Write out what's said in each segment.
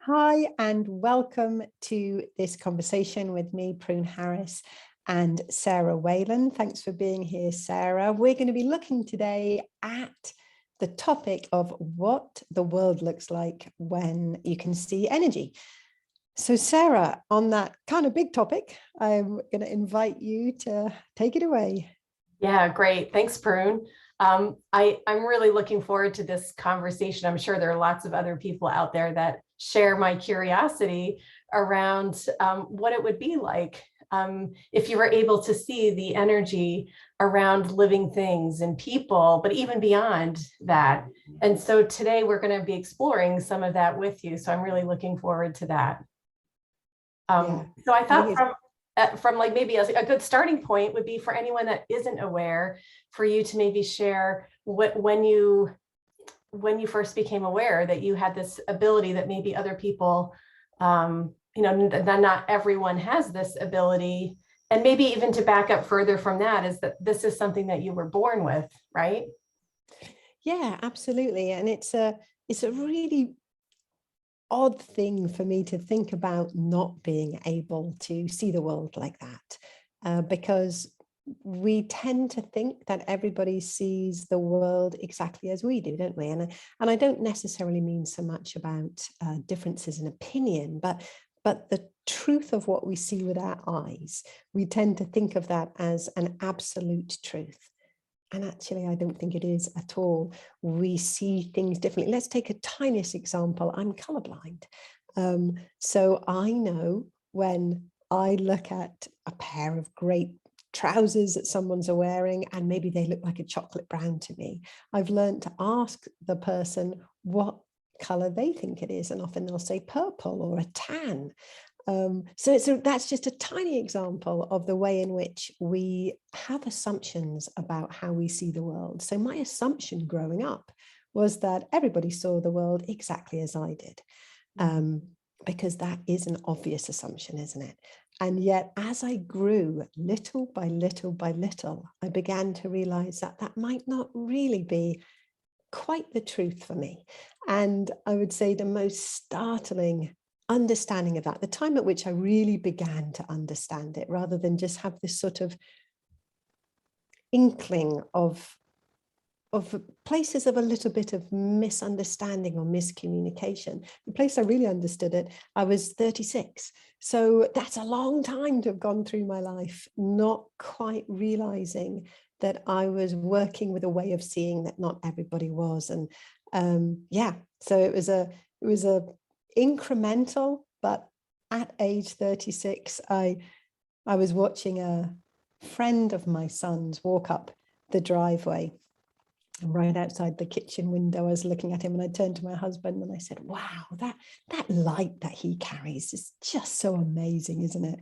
Hi, and welcome to this conversation with me, Prune Harris and Sara Weyland. Thanks for being here, Sara. We're going to be looking today at the topic of what the world looks like when you can see energy. So, Sara, on that kind of big topic, I'm going to invite you to take it away. Yeah, great. Thanks, Prune. I'm really looking forward to this conversation. I'm sure there are lots of other people out there that share my curiosity around what it would be like if you were able to see the energy around living things and people, but even beyond that. And so today we're going to be exploring some of that with you. So I'm really looking forward to that. So I thought from like maybe a good starting point would be for anyone that isn't aware, for you to maybe share when you first became aware that you had this ability that maybe other people, not everyone has this ability. And maybe even to back up further from that is that this is something that you were born with, right? Yeah, absolutely. And it's a really odd thing for me to think about not being able to see the world like that, because we tend to think that everybody sees the world exactly as we do, don't we? And I don't necessarily mean so much about differences in opinion, but the truth of what we see with our eyes. We tend to think of that as an absolute truth. And actually, I don't think it is at all. We see things differently. Let's take a tiniest example. I'm colorblind. So I know when I look at a pair of great trousers that someone's wearing, and maybe they look like a chocolate brown to me, I've learned to ask the person what color they think it is. And often they'll say purple or a tan. So that's just a tiny example of the way in which we have assumptions about how we see the world. So my assumption growing up was that everybody saw the world exactly as I did, because that is an obvious assumption, isn't it? And yet, as I grew little by little by little, I began to realize that that might not really be quite the truth for me. And I would say the most startling understanding of that, the time at which I really began to understand it, rather than just have this sort of inkling of places of a little bit of misunderstanding or miscommunication. The place I really understood it, I was 36. So that's a long time to have gone through my life, not quite realizing that I was working with a way of seeing that not everybody was. And so it was a incremental, but at age 36, I was watching a friend of my son's walk up the driveway. And right outside the kitchen window, I was looking at him, and I turned to my husband and I said, wow, that light that he carries is just so amazing, isn't it?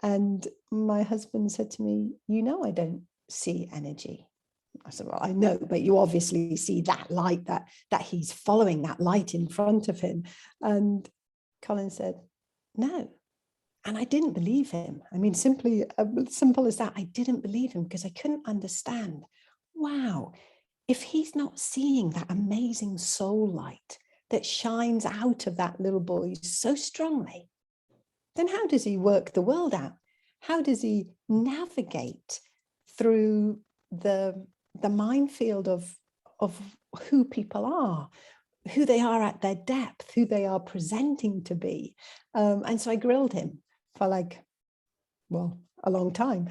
And my husband said to me, I don't see energy. I said, well, I know, but you obviously see that light, that he's following that light in front of him. And Colin said, no. And I didn't believe him. I mean, simple as that, I didn't believe him because I couldn't understand. Wow, if he's not seeing that amazing soul light that shines out of that little boy so strongly, then how does he work the world out? How does he navigate through the minefield of who people are, who they are at their depth, who they are presenting to be? And so I grilled him for a long time.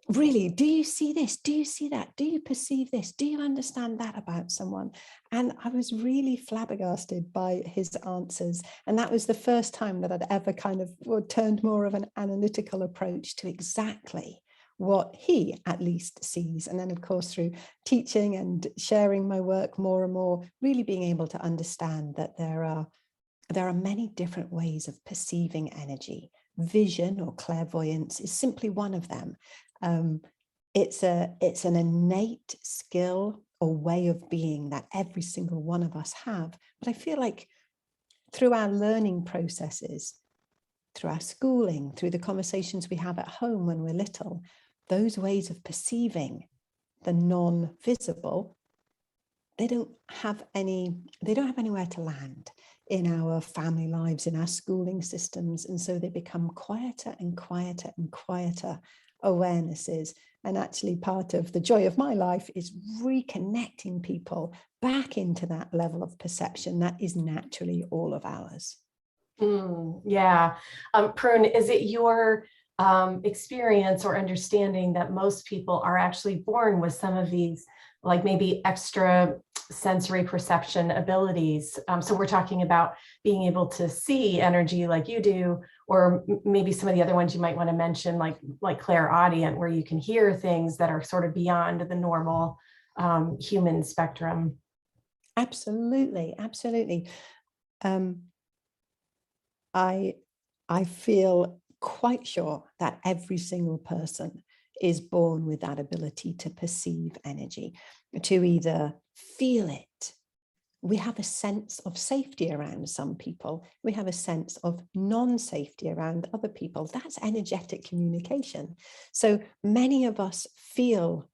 Really, do you see this? Do you see that? Do you perceive this? Do you understand that about someone? And I was really flabbergasted by his answers. And that was the first time that I'd ever kind of turned more of an analytical approach to exactly what he at least sees. And then, of course, through teaching and sharing my work more and more, really being able to understand that there are many different ways of perceiving energy. Vision or clairvoyance is simply one of them. It's an innate skill or way of being that every single one of us have. But I feel like through our learning processes, through our schooling, through the conversations we have at home when we're little, those ways of perceiving the non-visible, they don't have anywhere to land. in our family lives, in our schooling systems. And so they become quieter and quieter and quieter awarenesses. And actually part of the joy of my life is reconnecting people back into that level of perception that is naturally all of ours. Yeah. Prune, is it your experience or understanding that most people are actually born with some of these, like maybe extra sensory perception abilities? So we're talking about being able to see energy like you do, or maybe some of the other ones you might want to mention, like clairaudient, where you can hear things that are sort of beyond the normal human spectrum. Absolutely, absolutely. I feel quite sure that every single person is born with that ability to perceive energy, to either feel it. We have a sense of safety around some people. We have a sense of non-safety around other people. That's energetic communication. So many of us feel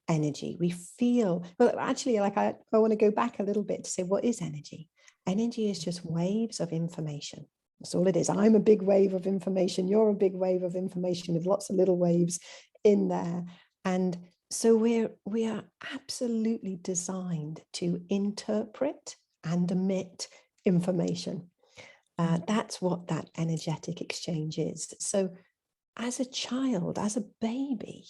energy. We feel, well, actually, like I want to go back a little bit to say, what is energy? Energy is just waves of information. That's all it is. I'm a big wave of information. You're a big wave of information with lots of little waves in there. And so we are absolutely designed to interpret and emit information. That's what that energetic exchange is. So as a child, as a baby,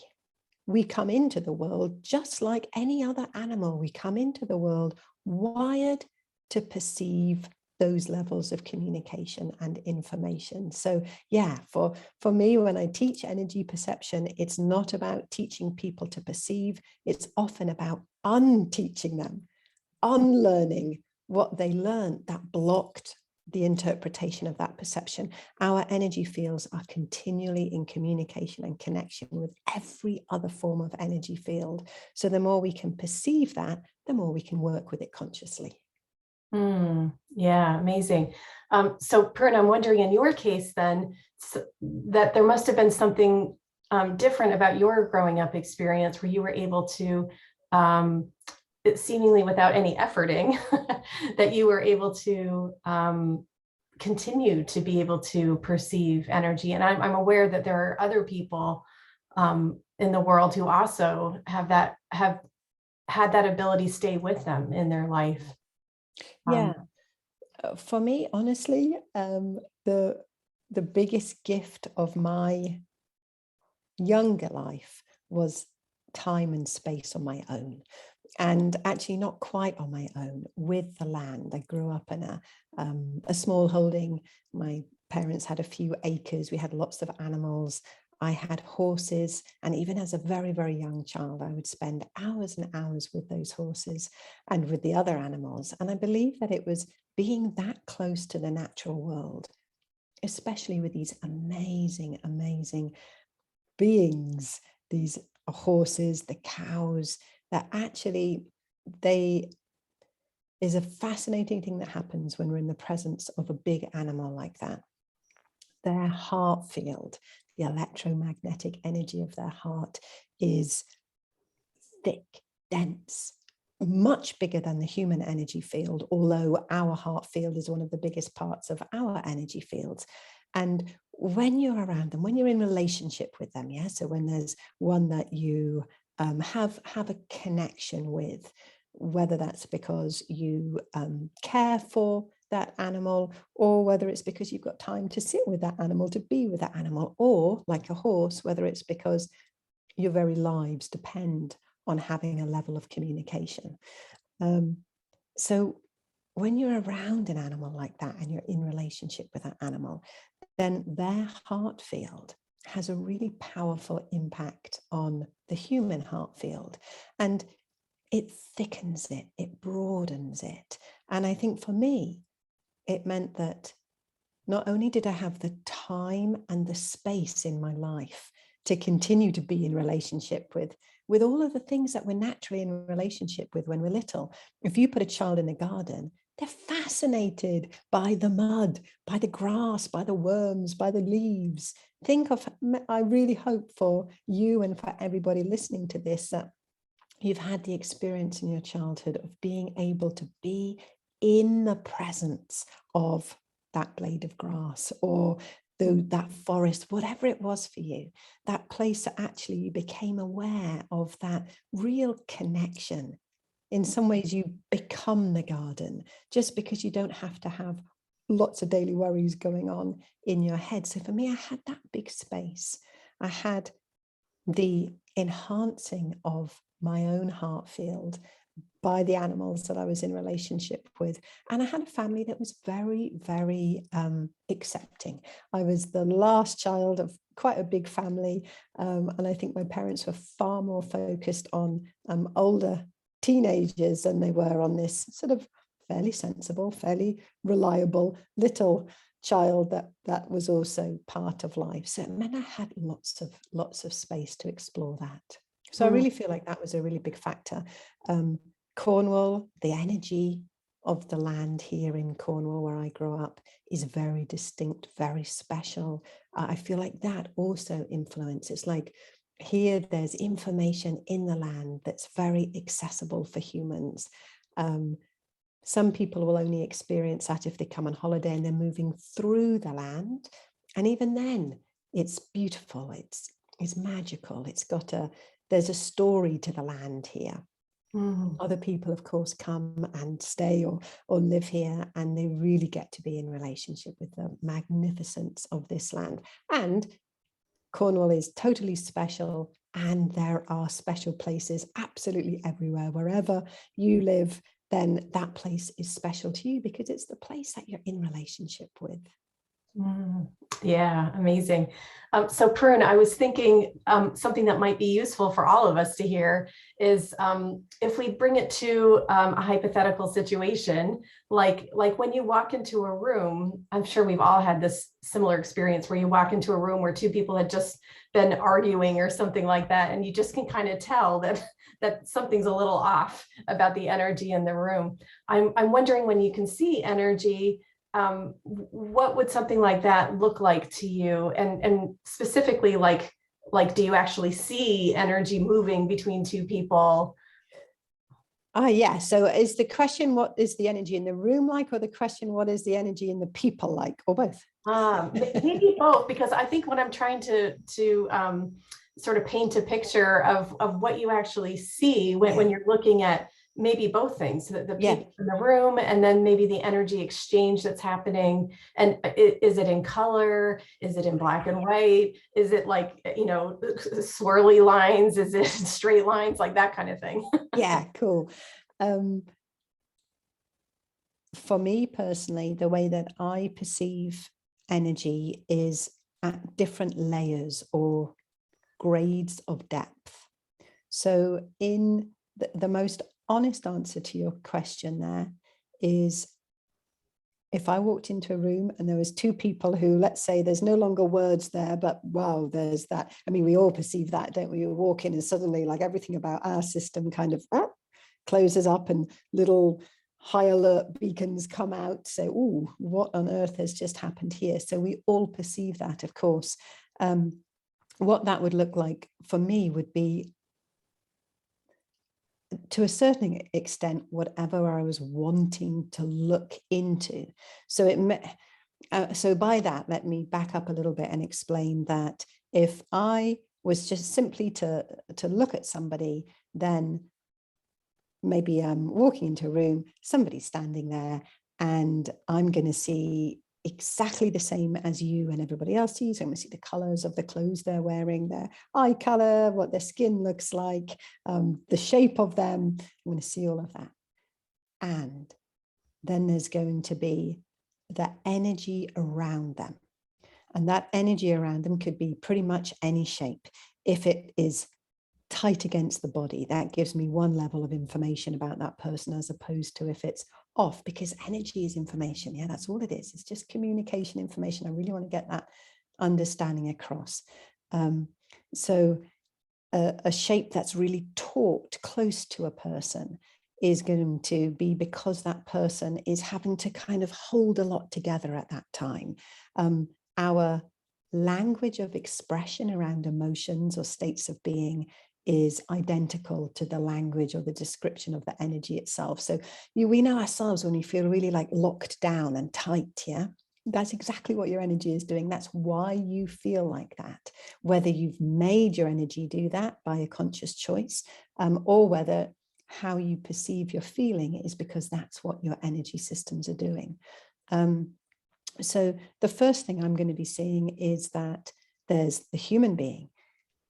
we come into the world just like any other animal. We come into the world wired to perceive those levels of communication and information. So yeah, for me, when I teach energy perception, it's not about teaching people to perceive. It's often about unteaching them, unlearning what they learned that blocked the interpretation of that perception. Our energy fields are continually in communication and connection with every other form of energy field. So the more we can perceive that, the more we can work with it consciously. Yeah, amazing. So Prune, I'm wondering in your case then, that there must have been something different about your growing up experience where you were able to, seemingly without any efforting, that you were able to continue to be able to perceive energy. And I'm aware that there are other people in the world who also have had that ability stay with them in their life. Yeah, for me, honestly, the biggest gift of my younger life was time and space on my own. And actually not quite on my own, with the land. I grew up in a small holding. My parents had a few acres. We had lots of animals. I had horses. And even as a very, very young child, I would spend hours and hours with those horses and with the other animals. And I believe that it was being that close to the natural world, especially with these amazing, amazing beings, these horses, the cows, that actually is a fascinating thing that happens when we're in the presence of a big animal like that. Their heart field, the electromagnetic energy of their heart, is thick, dense, much bigger than the human energy field, although our heart field is one of the biggest parts of our energy fields. And when you're around them, when you're in relationship with them, yeah, so when there's one that you have a connection with, whether that's because you care for that animal, or whether it's because you've got time to sit with that animal, to be with that animal, or like a horse, whether it's because your very lives depend on having a level of communication. So when you're around an animal like that and you're in relationship with that animal, then their heart field has a really powerful impact on the human heart field, and it thickens it, it broadens it. And I think for me, it meant that not only did I have the time and the space in my life to continue to be in relationship with all of the things that we're naturally in relationship with when we're little. If you put a child in a garden, they're fascinated by the mud, by the grass, by the worms, by the leaves. I really hope for you and for everybody listening to this that you've had the experience in your childhood of being able to be in the presence of that blade of grass or that forest, whatever it was for you, that place that actually you became aware of that real connection. In some ways, you become the garden just because you don't have to have lots of daily worries going on in your head. So for me, I had that big space. I had the enhancing of my own heart field by the animals that I was in relationship with. And I had a family that was very, very accepting. I was the last child of quite a big family. And I think my parents were far more focused on older teenagers than they were on this sort of fairly sensible, fairly reliable little child that was also part of life. So it meant I had lots of space to explore that. So I really feel like that was a really big factor. Cornwall, the energy of the land here in Cornwall where I grew up is very distinct, very special. I feel like that also influences, like here there's information in the land that's very accessible for humans. Some people will only experience that if they come on holiday and they're moving through the land. And even then, it's beautiful, it's magical, there's a story to the land here. Other people, of course, come and stay or live here, and they really get to be in relationship with the magnificence of this land. And Cornwall is totally special, and there are special places absolutely everywhere. Wherever you live, then that place is special to you because it's the place that you're in relationship with. Yeah, amazing. So Prune, I was thinking something that might be useful for all of us to hear is if we bring it to a hypothetical situation, like when you walk into a room, I'm sure we've all had this similar experience where you walk into a room where two people had just been arguing or something like that, and you just can kind of tell that something's a little off about the energy in the room. I'm wondering, when you can see energy, what would something like that look like to you? And specifically, like, do you actually see energy moving between two people? Yeah. So is the question, what is the energy in the room like, or the question, what is the energy in the people like, or both? Maybe both, because I think what I'm trying to sort of paint a picture of what you actually see when you're looking at maybe both things, the people in the room, and then maybe the energy exchange that's happening. And is it in color? Is it in black and white? Is it like, swirly lines? Is it straight lines? Like that kind of thing. Yeah, cool. For me personally, the way that I perceive energy is at different layers or grades of depth. So in the most honest answer to your question there is, if I walked into a room and there was two people who, let's say there's no longer words there, but wow, there's that. I mean, we all perceive that, don't we? You walk in and suddenly like everything about our system kind of closes up and little high alert beacons come out, say, oh, what on earth has just happened here? So we all perceive that, of course. What that would look like for me would be, to a certain extent, whatever I was wanting to look into. So so by that, let me back up a little bit and explain that if I was just simply to look at somebody, then maybe I'm walking into a room, somebody's standing there, and I'm going to see exactly the same as you and everybody else sees. I'm going to see the colors of the clothes they're wearing, their eye color, what their skin looks like, the shape of them. I'm going to see all of that. And then there's going to be the energy around them. And that energy around them could be pretty much any shape. If it is tight against the body, that gives me one level of information about that person, as opposed to if it's off, because energy is information. Yeah, that's all it is. It's just communication information. I really want to get that understanding across. So a shape that's really taut close to a person is going to be because that person is having to kind of hold a lot together at that time. Our language of expression around emotions or states of being is identical to the language or the description of the energy itself. So we know ourselves when we feel really like locked down and tight, yeah? That's exactly what your energy is doing. That's why you feel like that. Whether you've made your energy do that by a conscious choice, or whether how you perceive your feeling is because that's what your energy systems are doing. So the first thing I'm going to be seeing is that there's the human being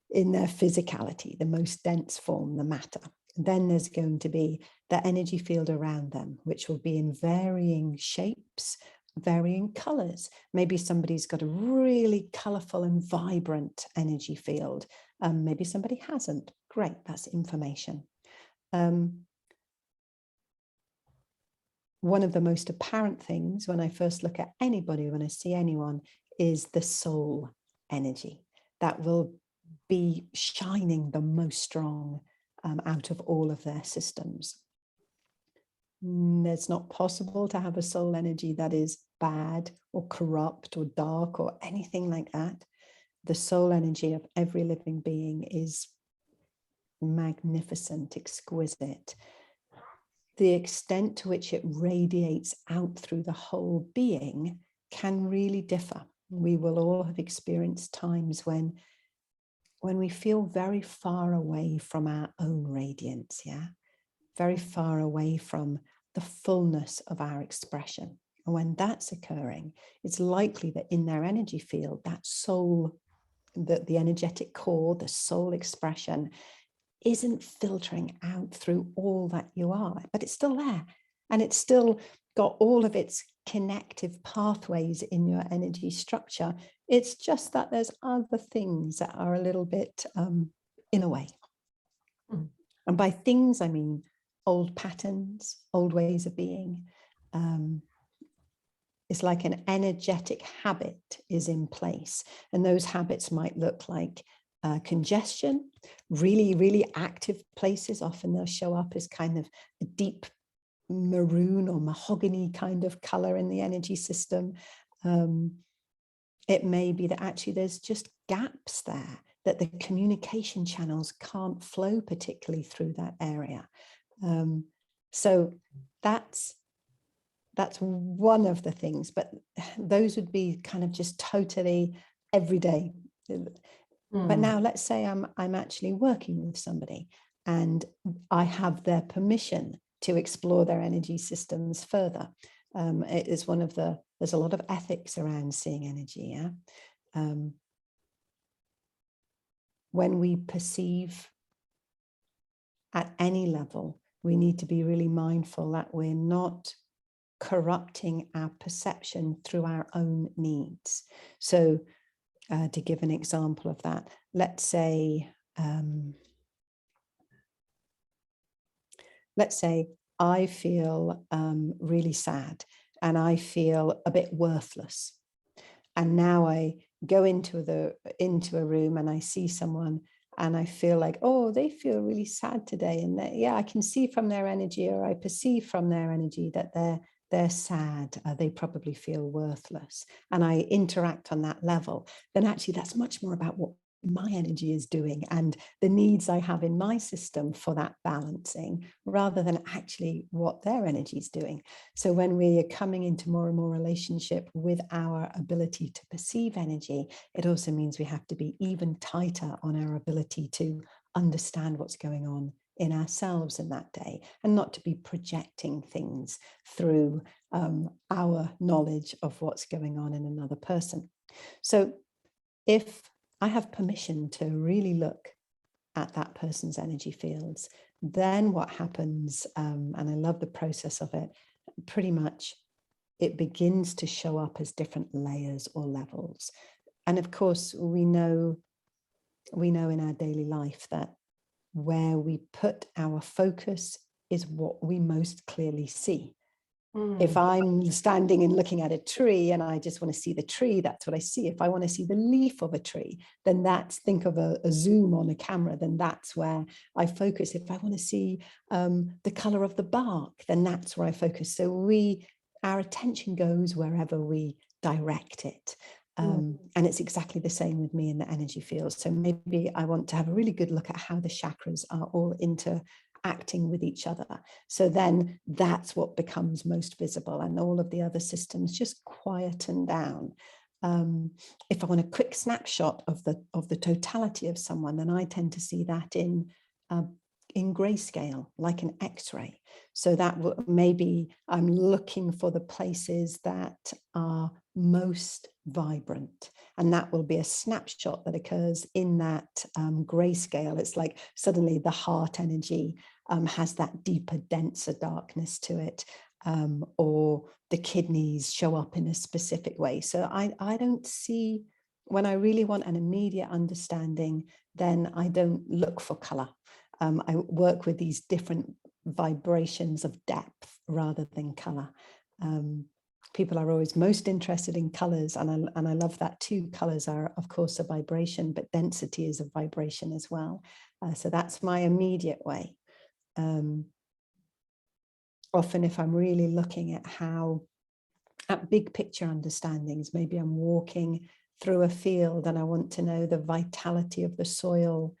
in their physicality, the most dense form, the matter. Then there's going to be the energy field around them, which will be in varying shapes, varying colors. Maybe somebody's got a really colorful and vibrant energy field. Maybe somebody hasn't. Great, that's information. One of the most apparent things when I first look at anybody, when I see anyone, is the soul energy that will be shining the most strong out of all of their systems. It's not possible to have a soul energy that is bad or corrupt or dark or anything like that. The soul energy of every living being is magnificent, exquisite. The extent to which it radiates out through the whole being can really differ. We will all have experienced times when we feel very far away from our own radiance, yeah? Very far away from the fullness of our expression. And when that's occurring, it's likely that in their energy field, that soul, the energetic core, the soul expression, isn't filtering out through all that you are, but it's still there. And it's still got all of its connective pathways in your energy structure. It's just that there's other things that are a little bit in a way. And by things, I mean old patterns, old ways of being. It's like an energetic habit is in place. And those habits might look like congestion, really, really active places. Often they'll show up as kind of a deep maroon or mahogany kind of color in the energy system. It may be that actually there's just gaps there, that the communication channels can't flow particularly through that area. So that's one of the things, but those would be kind of just totally everyday. But now let's say I'm actually working with somebody and I have their permission to explore their energy systems further. It is there's a lot of ethics around seeing energy, yeah? When we perceive at any level, we need to be really mindful that we're not corrupting our perception through our own needs. So to give an example of that, let's say I feel really sad and I feel a bit worthless. And now I go into a room and I see someone and I feel like, oh, they feel really sad today. And yeah, I can see from their energy, or I perceive from their energy that they're sad, they probably feel worthless, and I interact on that level, then actually that's much more about what my energy is doing and the needs I have in my system for that balancing, rather than actually what their energy is doing. So when we are coming into more and more relationship with our ability to perceive energy, it also means we have to be even tighter on our ability to understand what's going on in ourselves in that day, and not to be projecting things through our knowledge of what's going on in another person. So if I have permission to really look at that person's energy fields, then what happens, and I love the process of it, pretty much it begins to show up as different layers or levels. And of course, we know in our daily life that where we put our focus is what we most clearly see. If I'm standing and looking at a tree and I just want to see the tree, that's what I see. If I want to see the leaf of a tree, then think of a zoom on a camera, then that's where I focus. If I want to see the color of the bark, then that's where I focus. So our attention goes wherever we direct it. And it's exactly the same with me in the energy field. So maybe I want to have a really good look at how the chakras are all interacting with each other. So then that's what becomes most visible, and all of the other systems just quieten down. If I want a quick snapshot of the totality of someone, then I tend to see that in grayscale, like an X-ray. So that maybe I'm looking for the places that are most vibrant, and that will be a snapshot that occurs in that grayscale. It's like suddenly the heart energy has that deeper, denser darkness to it, or the kidneys show up in a specific way. So I don't see, when I really want an immediate understanding, then I don't look for color. I work with these different vibrations of depth rather than color. People are always most interested in colors, and I love that too. Colors are, of course, a vibration, but density is a vibration as well. So that's my immediate way. Often, if I'm really looking at big picture understandings, maybe I'm walking through a field and I want to know the vitality of the soil,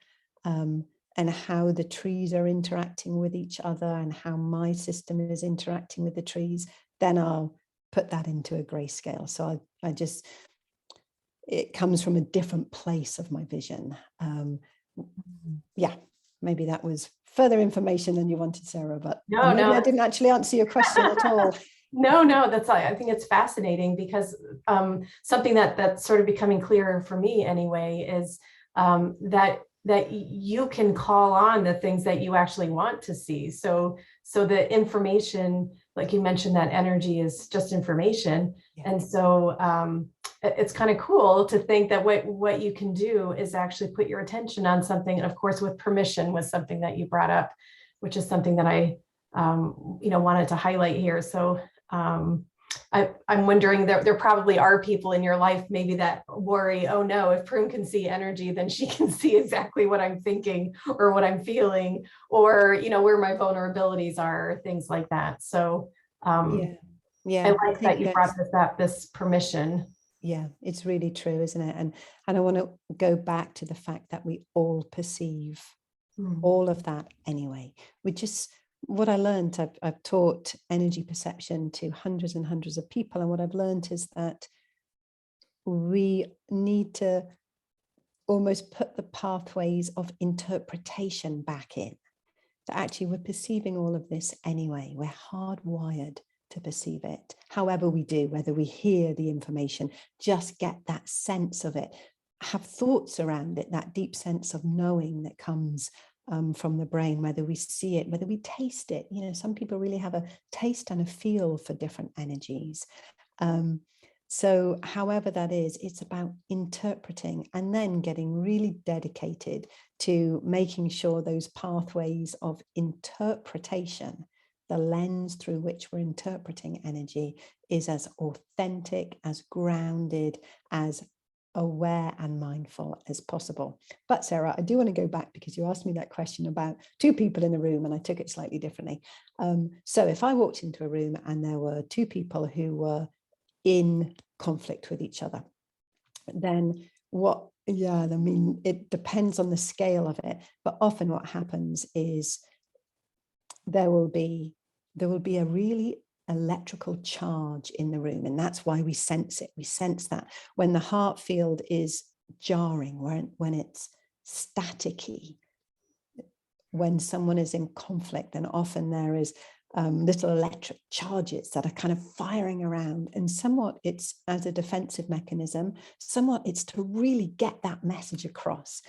and how the trees are interacting with each other, and how my system is interacting with the trees, then I'll put that into a grayscale. So it comes from a different place of my vision. Yeah, maybe that was further information than you wanted, Sarah, but maybe I didn't actually answer your question at all. No, that's, I think it's fascinating, because something that's sort of becoming clearer for me anyway is that you can call on the things that you actually want to see. So the information, like you mentioned, that energy is just information. Yeah. And so it's kind of cool to think that what you can do is actually put your attention on something, and of course with permission was something that you brought up, which is something that I wanted to highlight here. So I'm wondering, there probably are people in your life maybe that worry, oh no, if Prune can see energy, then she can see exactly what I'm thinking or what I'm feeling, or where my vulnerabilities are, things like that. So yeah, I like that you brought this permission. Yeah, it's really true, isn't it? And I want to go back to the fact that we all perceive all of that anyway. What I learned, I've taught energy perception to hundreds and hundreds of people, and what I've learned is that we need to almost put the pathways of interpretation back in. That actually we're perceiving all of this anyway. We're hardwired to perceive it. However we do, whether we hear the information, just get that sense of it, have thoughts around it, that deep sense of knowing that comes from the brain, whether we see it, whether we taste it. Some people really have a taste and a feel for different energies. So however that is, it's about interpreting and then getting really dedicated to making sure those pathways of interpretation, the lens through which we're interpreting energy, is as authentic, as grounded, as aware and mindful as possible. But Sarah, I do want to go back, because you asked me that question about two people in a room, and I took it slightly differently. So if I walked into a room and there were two people who were in conflict with each other, then it depends on the scale of it, but often what happens is there will be a really electrical charge in the room, and that's why we sense it. We sense that when the heart field is jarring, when it's staticky, when someone is in conflict, then often there is little electric charges that are kind of firing around, and somewhat it's as a defensive mechanism, somewhat it's to really get that message across.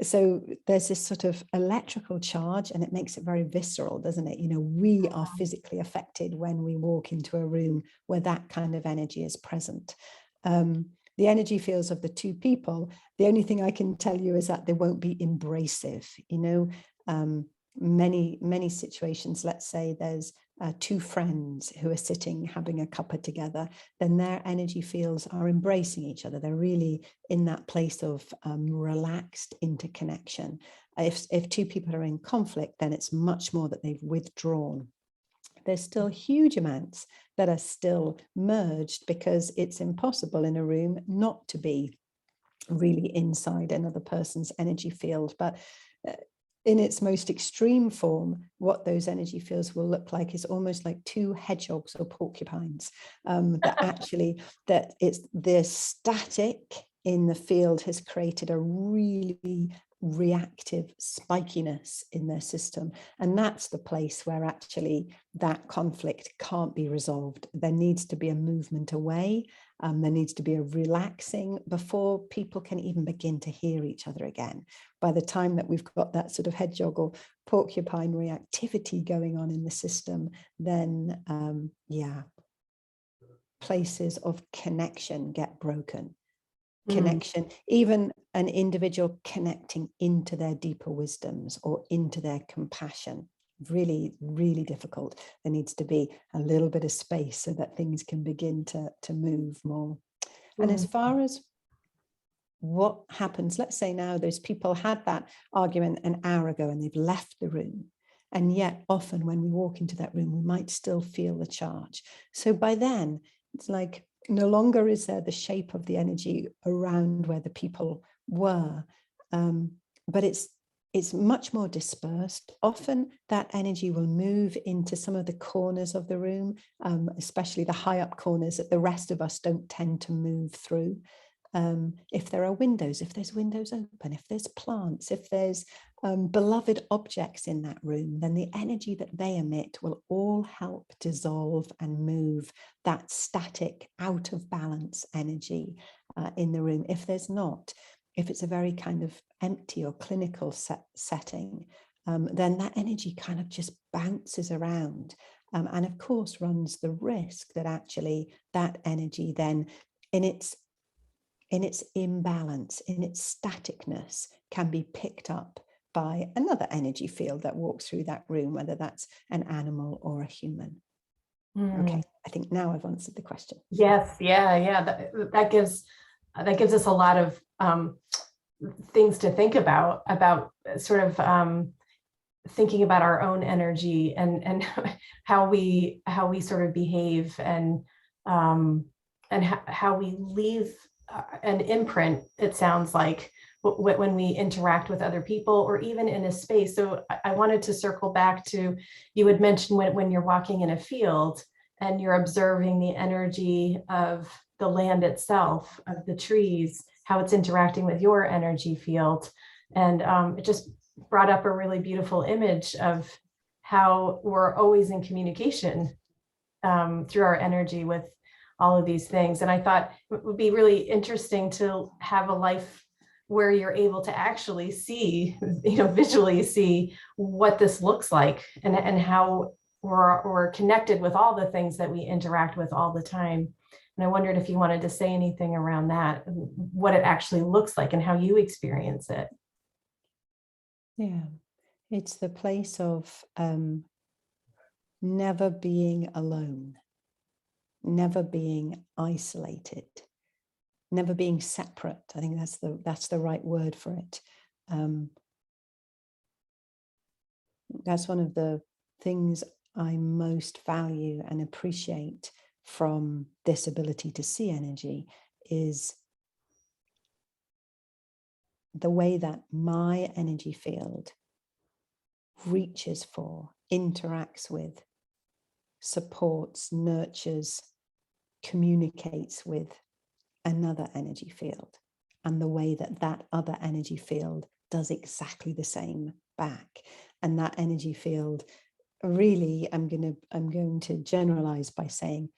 So there's this sort of electrical charge, and it makes it very visceral, doesn't it? We are physically affected when we walk into a room where that kind of energy is present. The energy fields of the two people, the only thing I can tell you is that they won't be embracive. Many situations, let's say there's two friends who are sitting having a cuppa together, then their energy fields are embracing each other. They're really in that place of relaxed interconnection. If two people are in conflict, then it's much more that they've withdrawn. There's still huge amounts that are still merged, because it's impossible in a room not to be really inside another person's energy field. But in its most extreme form, what those energy fields will look like is almost like two hedgehogs or porcupines. That actually, that it's the static in the field has created a really reactive spikiness in their system. And that's the place where actually that conflict can't be resolved. There needs to be a movement away. There needs to be a relaxing before people can even begin to hear each other again. By the time that we've got that sort of hedgehog or porcupine reactivity going on in the system, then places of connection get broken. Connection, even an individual connecting into their deeper wisdoms or into their compassion, really, really difficult. There needs to be a little bit of space so that things can begin to move more. And as far as what happens, let's say now those people had that argument an hour ago and they've left the room. And yet often when we walk into that room, we might still feel the charge. So by then, it's like, no longer is there the shape of the energy around where the people were, but it's much more dispersed. Often that energy will move into some of the corners of the room, especially the high up corners that the rest of us don't tend to move through. If there are windows, if there's windows open, if there's plants, if there's beloved objects in that room, then the energy that they emit will all help dissolve and move that static, out of balance energy in the room. If there's not, if it's a very kind of empty or clinical setting, then that energy kind of just bounces around, and of course runs the risk that actually that energy then in its imbalance, in its staticness, can be picked up by another energy field that walks through that room, whether that's an animal or a human. Okay, I think now I've answered the question. Yes, yeah. That gives us a lot of things to think about sort of thinking about our own energy and how we sort of behave and how we leave an imprint, it sounds like, when we interact with other people or even in a space. So I wanted to circle back to, you had mentioned when you're walking in a field and you're observing the energy of the land itself, of the trees, how it's interacting with your energy field. And it just brought up a really beautiful image of how we're always in communication through our energy with all of these things. And I thought it would be really interesting to have a life where you're able to actually see, visually see what this looks like and how we're connected with all the things that we interact with all the time. And I wondered if you wanted to say anything around that, what it actually looks like and how you experience it. Yeah, it's the place of never being alone, never being isolated, never being separate. I think that's the right word for it. That's one of the things I most value and appreciate from this ability to see energy, is the way that my energy field reaches for, interacts with, supports, nurtures, communicates with another energy field, and the way that that other energy field does exactly the same back. And that energy field, really, I'm going to generalize by saying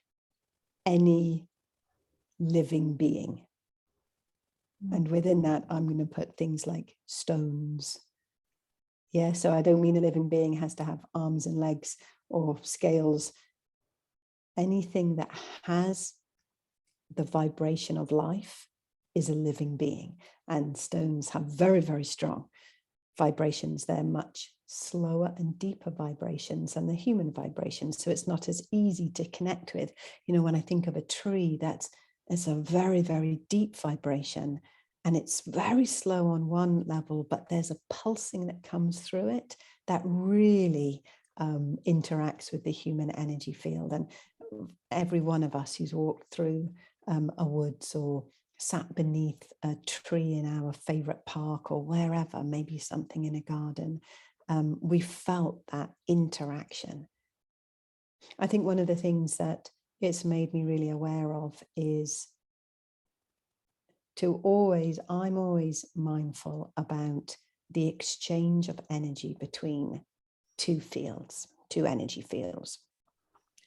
any living being. And within that, I'm going to put things like stones. Yeah, so I don't mean a living being has to have arms and legs or scales. Anything that has the vibration of life is a living being. And stones have very, very strong vibrations. They're much slower and deeper vibrations than the human vibrations. So it's not as easy to connect with. When I think of a tree, it's a very, very deep vibration. And it's very slow on one level, but there's a pulsing that comes through it that really interacts with the human energy field. And every one of us who's walked through a woods or sat beneath a tree in our favorite park or wherever, maybe something in a garden, we felt that interaction. I think one of the things that it's made me really aware of is I'm always mindful about the exchange of energy between two energy fields.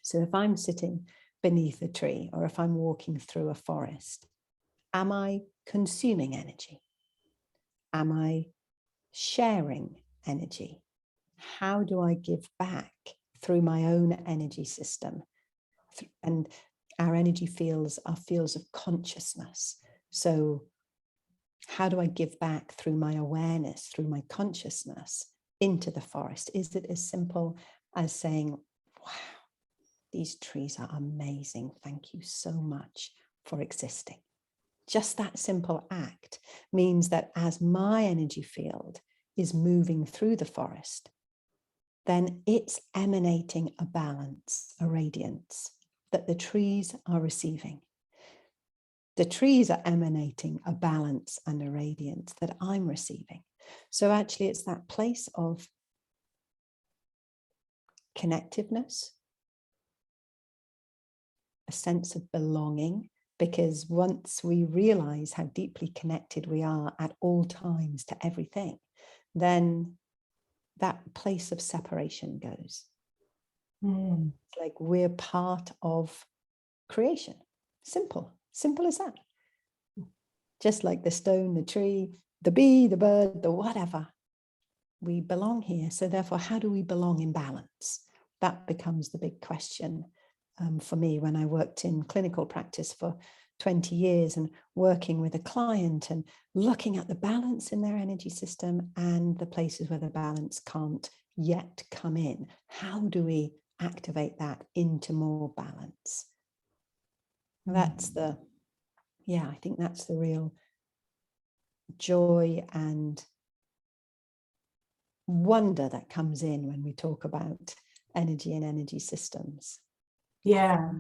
So if I'm sitting beneath a tree or if I'm walking through a forest, am I consuming energy? Am I sharing energy? How do I give back through my own energy system? And our energy fields are fields of consciousness. So how do I give back through my awareness, through my consciousness into the forest? Is it as simple as saying, wow, these trees are amazing. Thank you so much for existing. Just that simple act means that as my energy field is moving through the forest, then it's emanating a balance, a radiance that the trees are receiving. The trees are emanating a balance and a radiance that I'm receiving. So actually it's that place of connectiveness, a sense of belonging, because once we realize how deeply connected we are at all times to everything, then that place of separation goes. It's like we're part of creation. Simple as that. Just like the stone, the tree, the bee, the bird, the whatever. We belong here. So therefore, how do we belong in balance? That becomes the big question for me when I worked in clinical practice for 20 years and working with a client and looking at the balance in their energy system and the places where the balance can't yet come in. How do we activate that into more balance? I think that's the real joy and wonder that comes in when we talk about energy and energy systems. Yeah.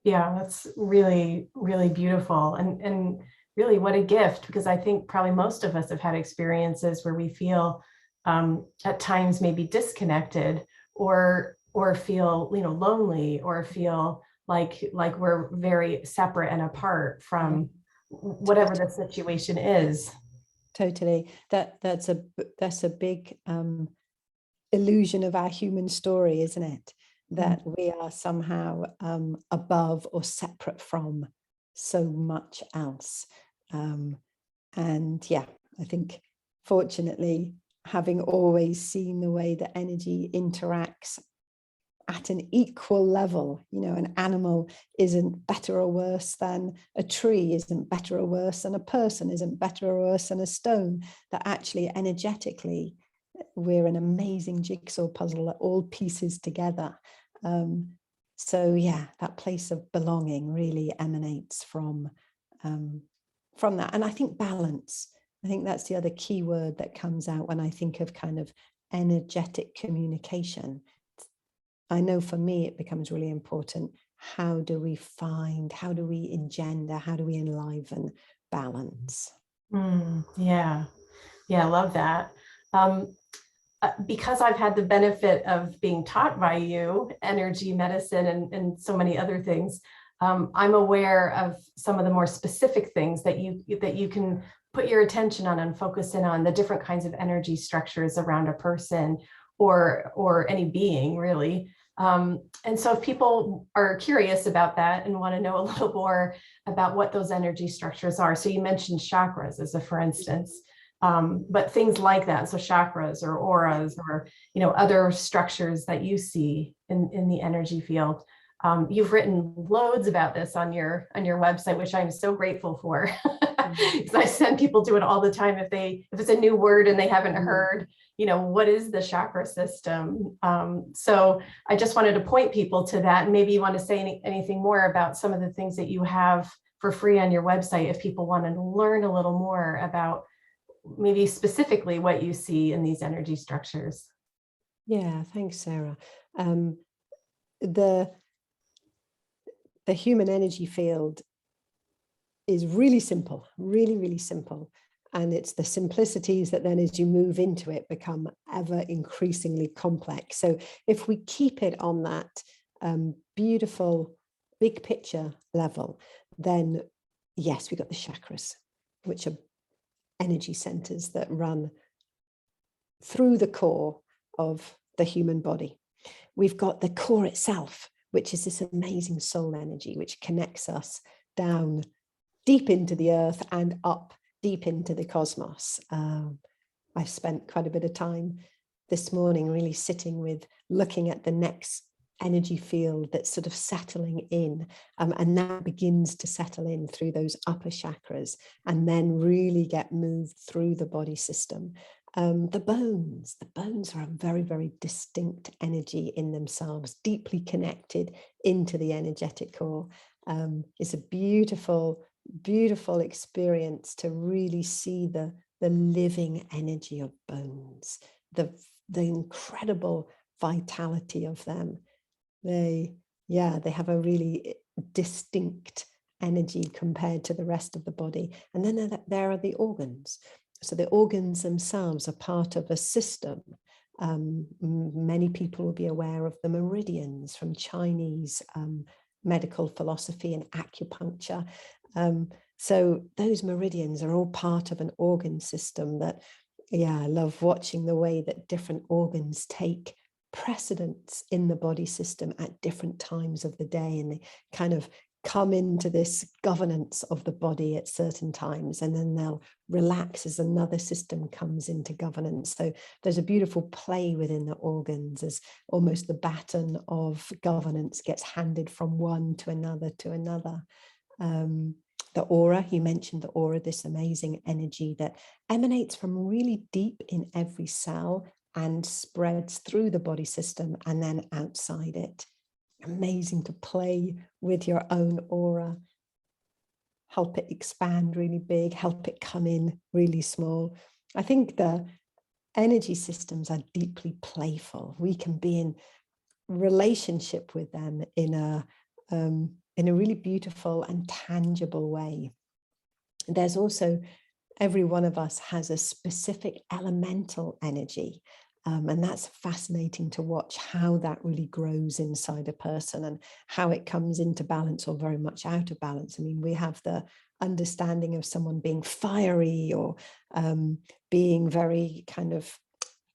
Yeah, that's really, really beautiful. And really what a gift, because I think probably most of us have had experiences where we feel at times maybe disconnected or feel, lonely, or feel like we're very separate and apart from whatever the situation is. Totally. That's a big illusion of our human story, isn't it? That we are somehow above or separate from so much else. And yeah, I think fortunately, having always seen the way that energy interacts at an equal level, an animal isn't better or worse than a tree, isn't better or worse than a person, isn't better or worse than a stone, that actually energetically, we're an amazing jigsaw puzzle that all pieces together. So yeah, that place of belonging really emanates from that. And I think balance, I think that's the other key word that comes out when I think of kind of energetic communication. I know for me, it becomes really important. How do we engender, how do we enliven balance? Yeah, I love that. Because I've had the benefit of being taught by you energy medicine and so many other things, I'm aware of some of the more specific things that you can put your attention on and focus in on, the different kinds of energy structures around a person or any being, really. And so if people are curious about that and want to know a little more about what those energy structures are, so you mentioned chakras as a for instance, but things like that, so chakras or auras or other structures that you see in the energy field. You've written loads about this on your website, which I'm so grateful for, because I send people to it all the time if it's a new word and they haven't heard, what is the chakra system? So I just wanted to point people to that. And maybe you want to say anything more about some of the things that you have for free on your website if people want to learn a little more about maybe specifically what you see in these energy structures. Yeah, thanks, Sarah. Um, the the human energy field is really simple, really, really simple. And it's the simplicities that then as you move into it become ever increasingly complex. So if we keep it on that beautiful big picture level, then yes, we've got the chakras, which are energy centers that run through the core of the human body. We've got the core itself, which is this amazing soul energy, which connects us down deep into the earth and up deep into the cosmos. I've spent quite a bit of time this morning really sitting with looking at the next energy field that's sort of settling in, and that begins to settle in through those upper chakras and then really get moved through the body system. The bones are a very, very distinct energy in themselves, deeply connected into the energetic core. It's a beautiful, beautiful experience to really see the living energy of bones, the incredible vitality of them. They have a really distinct energy compared to the rest of the body. And then there are the organs. So the organs themselves are part of a system. Many people will be aware of the meridians from Chinese medical philosophy and acupuncture. So those meridians are all part of an organ system that, I love watching the way that different organs take precedence in the body system at different times of the day, and they kind of come into this governance of the body at certain times, and then they'll relax as another system comes into governance. So there's a beautiful play within the organs as almost the baton of governance gets handed from one to another to another. The aura, you mentioned the aura, this amazing energy that emanates from really deep in every cell and spreads through the body system and then outside it. Amazing to play with your own aura, help it expand really big, help it come in really small. I think the energy systems are deeply playful. We can be in relationship with them in a really beautiful and tangible way. There's also, every one of us has a specific elemental energy. And that's fascinating to watch how that really grows inside a person and how it comes into balance or very much out of balance. I mean, we have the understanding of someone being fiery or being very kind of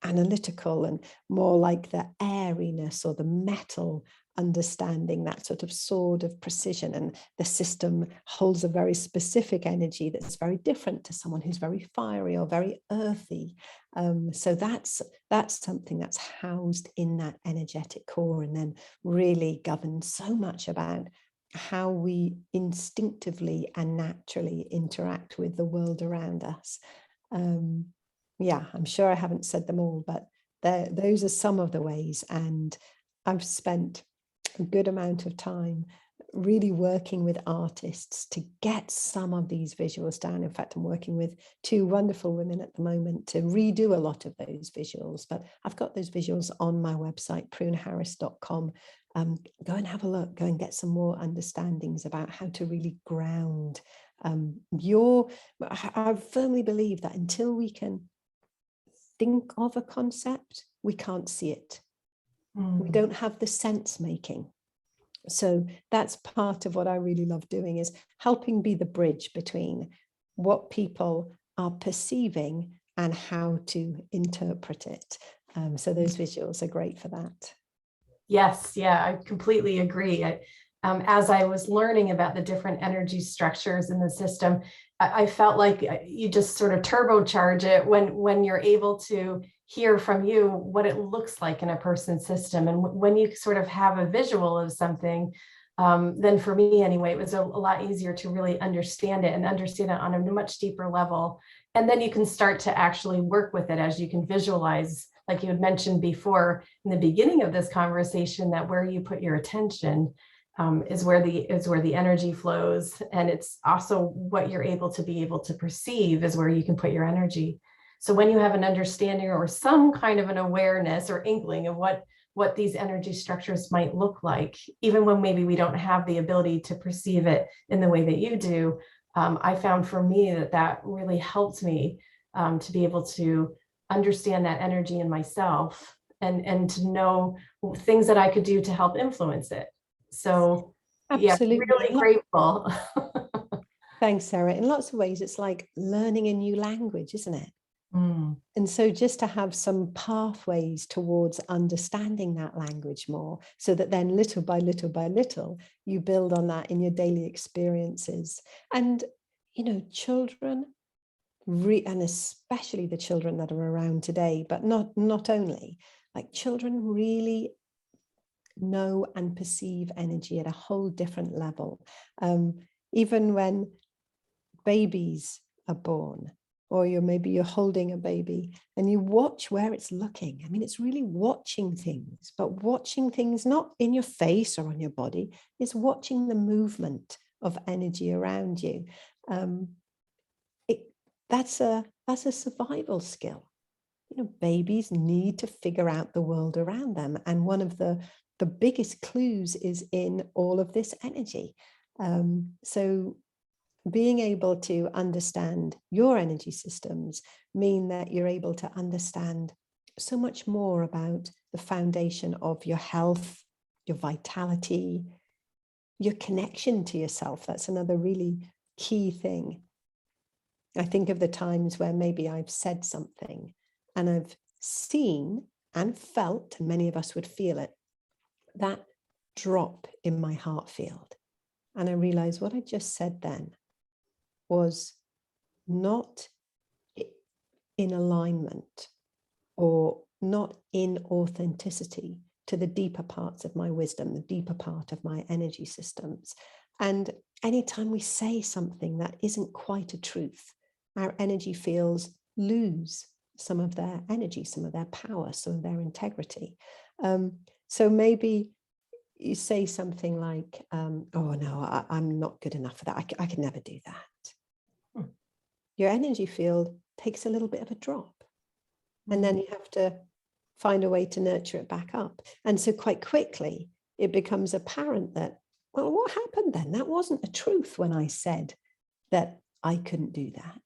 analytical and more like the airiness or the metal understanding, that sort of sword of precision. And the system holds a very specific energy that's very different to someone who's very fiery or very earthy. So that's something that's housed in that energetic core and then really governs so much about how we instinctively and naturally interact with the world around us. I'm sure I haven't said them all, but those are some of the ways. And I've spent a good amount of time really working with artists to get some of these visuals down. In fact, I'm working with two wonderful women at the moment to redo a lot of those visuals, but I've got those visuals on my website, pruneharris.com. Go and have a look, go and get some more understandings about how to really ground I firmly believe that until we can think of a concept, we can't see it. We don't have the sense making. So that's part of what I really love doing, is helping be the bridge between what people are perceiving and how to interpret it. So those visuals are great for that. Yes, yeah, I completely agree. As I was learning about the different energy structures in the system, I felt like you just sort of turbocharge it when you're able to hear from you what it looks like in a person's system. And when you sort of have a visual of something, then for me anyway, it was a lot easier to really understand it and understand it on a much deeper level. And then you can start to actually work with it as you can visualize, like you had mentioned before in the beginning of this conversation, that where you put your attention is where the energy flows. And it's also what you're able to perceive is where you can put your energy. So when you have an understanding or some kind of an awareness or inkling of what these energy structures might look like, even when maybe we don't have the ability to perceive it in the way that you do, I found for me that really helped me to be able to understand that energy in myself and to know things that I could do to help influence it. So Absolutely. yeah, really grateful. Thanks, Sarah. In lots of ways, it's like learning a new language, isn't it? Mm. And so just to have some pathways towards understanding that language more, so that then little by little by little, you build on that in your daily experiences. And, you know, children, and especially the children that are around today, but not only, like children really know and perceive energy at a whole different level. Even when babies are born, or maybe you're holding a baby and you watch where it's looking. I mean, it's really watching things, but watching things not in your face or on your body, it's watching the movement of energy around you. That's a survival skill. You know, babies need to figure out the world around them. And one of the biggest clues is in all of this energy. So being able to understand your energy systems mean that you're able to understand so much more about the foundation of your health, your vitality, your connection to yourself. That's another really key thing. I think of the times where maybe I've said something and I've seen and felt, and many of us would feel it, that drop in my heart field. And I realized what I just said then was not in alignment or not in authenticity to the deeper parts of my wisdom, the deeper part of my energy systems. And anytime we say something that isn't quite a truth, our energy fields lose some of their energy, some of their power, some of their integrity. So maybe you say something like, oh no, I'm not good enough for that. I can never do that. Your energy field takes a little bit of a drop. And then you have to find a way to nurture it back up. And so quite quickly, it becomes apparent that, well, what happened then? That wasn't a truth when I said that I couldn't do that.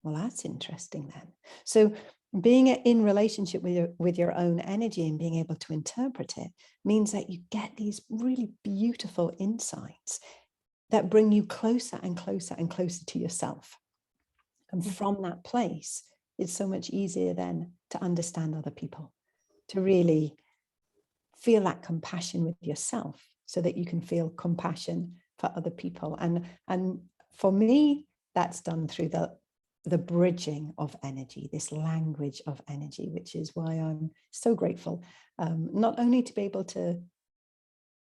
Well, that's interesting then. So being in relationship with your own energy and being able to interpret it means that you get these really beautiful insights that bring you closer and closer and closer to yourself. And from that place, it's so much easier then to understand other people, to really feel that compassion with yourself so that you can feel compassion for other people. And for me, that's done through the bridging of energy, this language of energy, which is why I'm so grateful, not only to be able to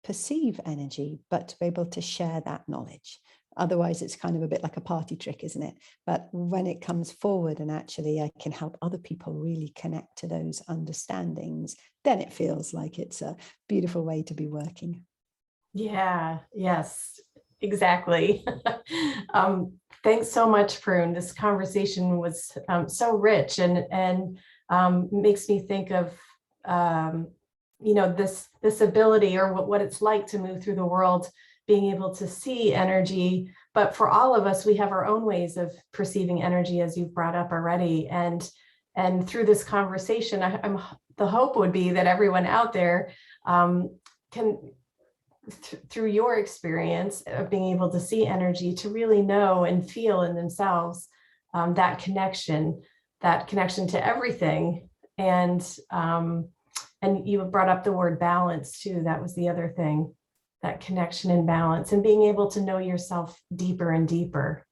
perceive energy, but to be able to share that knowledge. Otherwise, it's kind of a bit like a party trick, isn't it? But when it comes forward and actually I can help other people really connect to those understandings, then it feels like it's a beautiful way to be working. Yeah, yes, exactly. Thanks so much, Prune. This conversation was so rich and makes me think of you know, this ability or what it's like to move through the world, being able to see energy. But for all of us, we have our own ways of perceiving energy, as you've brought up already. And through this conversation, the hope would be that everyone out there can, through your experience of being able to see energy, to really know and feel in themselves that connection to everything. And you brought up the word balance too. That was the other thing, that connection and balance, and being able to know yourself deeper and deeper.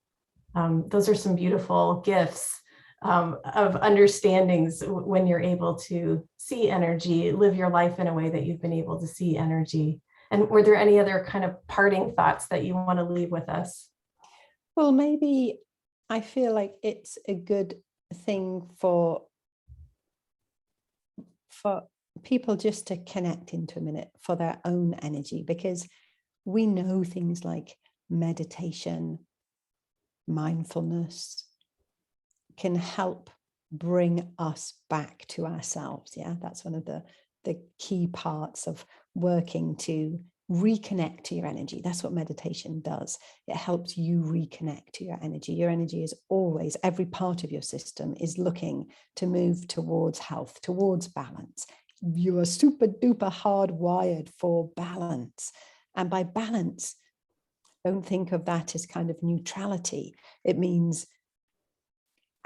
Those are some beautiful gifts of understandings when you're able to see energy, live your life in a way that you've been able to see energy. And were there any other kind of parting thoughts that you want to leave with us? Well, maybe I feel like it's a good thing for people just to connect into a minute for their own energy, because we know things like meditation, mindfulness can help bring us back to ourselves. Yeah, that's one of the key parts of working to reconnect to your energy. That's what meditation does. It helps you reconnect to your energy. Your energy is always, every part of your system is looking to move towards health, towards balance. You are super duper hardwired for balance. And by balance, don't think of that as kind of neutrality. It means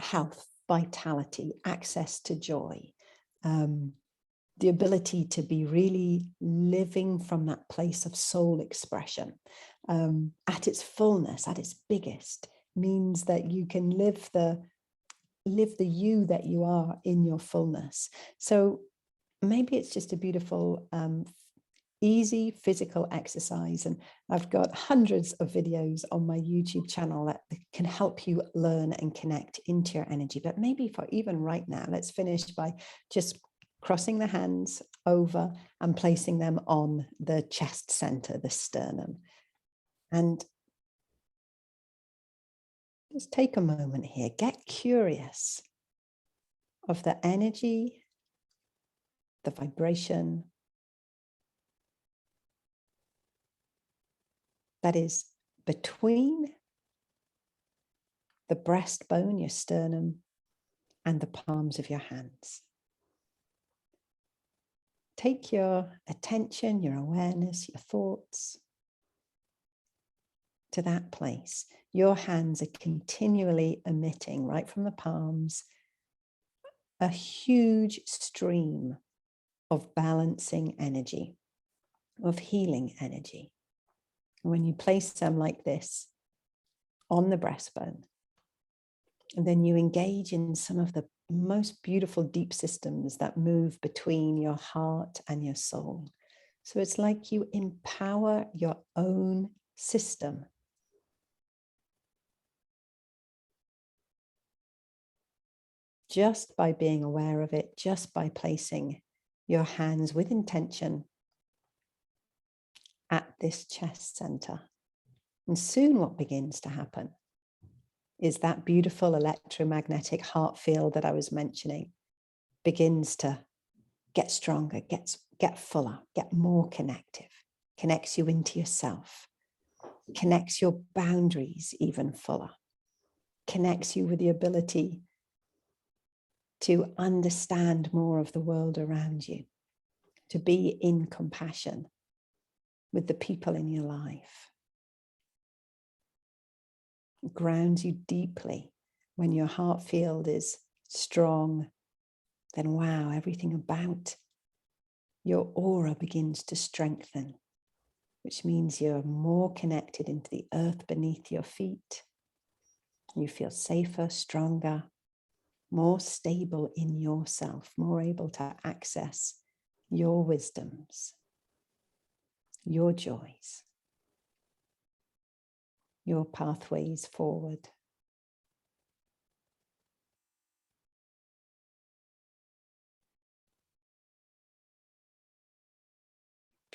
health, vitality, access to joy, the ability to be really living from that place of soul expression at its fullness, at its biggest, means that you can live the you that you are in your fullness. So maybe it's just a beautiful, easy physical exercise. And I've got hundreds of videos on my YouTube channel that can help you learn and connect into your energy. But maybe for even right now, let's finish by just crossing the hands over and placing them on the chest center, the sternum. And just take a moment here, get curious of the energy, the vibration that is between the breastbone, your sternum, and the palms of your hands. Take your attention, your awareness, your thoughts to that place. Your hands are continually emitting, right from the palms, a huge stream of balancing energy, of healing energy. When you place them like this on the breastbone, and then you engage in some of the most beautiful deep systems that move between your heart and your soul. So it's like you empower your own system. Just by being aware of it, just by placing your hands with intention at this chest center. And soon what begins to happen is that beautiful electromagnetic heart field that I was mentioning begins to get stronger, get fuller, get more connective, connects you into yourself, connects your boundaries even fuller, connects you with the ability to understand more of the world around you, to be in compassion with the people in your life. It grounds you deeply. When your heart field is strong, then wow, everything about your aura begins to strengthen, which means you're more connected into the earth beneath your feet. You feel safer, stronger, more stable in yourself, more able to access your wisdoms, your joys, your pathways forward.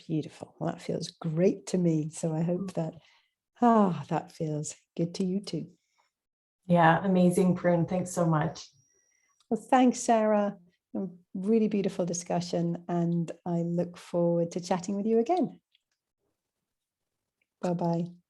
Beautiful. Well, that feels great to me. So I hope that, that feels good to you too. Yeah, amazing, Prune. Thanks so much. Well, thanks, Sarah. A really beautiful discussion, and I look forward to chatting with you again. Bye-bye.